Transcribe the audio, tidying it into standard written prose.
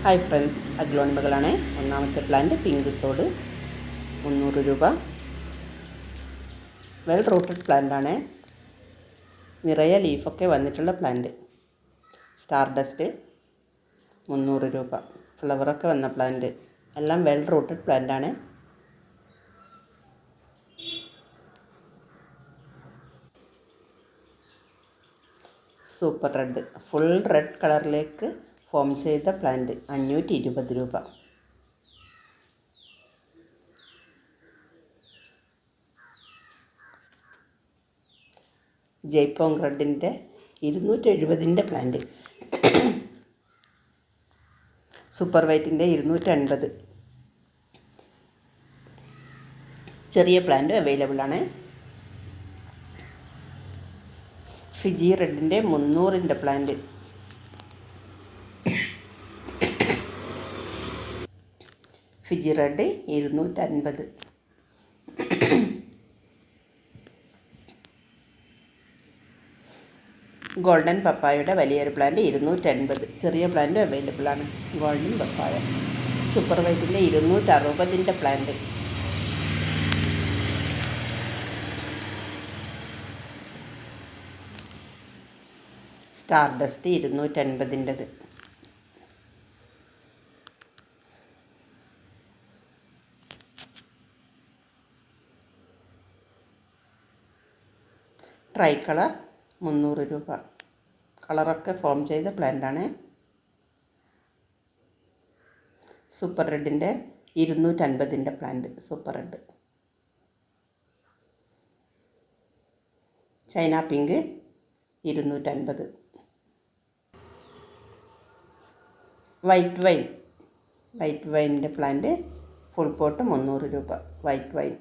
Hi friends, അഗ്ലോണിമകളാണ്. ഒന്നാമത്തെ plant pink സോഡ് 300 രൂപ. Well rooted പ്ലാന്റാണ്. നിറയെ ലീഫൊക്കെ വന്നിട്ടുള്ള പ്ലാന്റ്. സ്റ്റാർ ഡസ്റ്റ് 300 രൂപ. ഫ്ലവറൊക്കെ വന്ന പ്ലാന്റ്. എല്ലാം വെൽ റൂട്ടഡ് പ്ലാന്റാണ്. സൂപ്പർ റെഡ്, ഫുൾ റെഡ് കളറിലേക്ക് ഫോം ചെയ്ത പ്ലാന്റ് 520 രൂപ. ജയ്പോങ് റെഡിൻ്റെ 270ൻ്റെ പ്ലാന്റ്. സൂപ്പർ വൈറ്റിൻ്റെ 250. ചെറിയ പ്ലാന്റ് അവൈലബിൾ ആണ്. ഫിജി റെഡിൻ്റെ 300ൻ്റെ പ്ലാന്റ്. Fiji red 250. ഗോൾഡൻ പപ്പായയുടെ വലിയൊരു പ്ലാന്റ് 280. ചെറിയ പ്ലാന്റ് അവൈലബിൾ ആണ്. Golden papaya. സൂപ്പർ വൈറ്റിൻ്റെ 260ൻ്റെ പ്ലാന്റ്. സ്റ്റാർ ഡസ്റ്റ് 250ൻ്റെത്. ട്രൈ കളർ 300 രൂപ. കളറൊക്കെ ഫോം ചെയ്ത പ്ലാന്റാണ്. സൂപ്പർ റെഡിൻ്റെ 250ൻ്റെ plant. Super red. China pink 250. White വൈനിൻ്റെ plant full pot 300 രൂപ. White wine.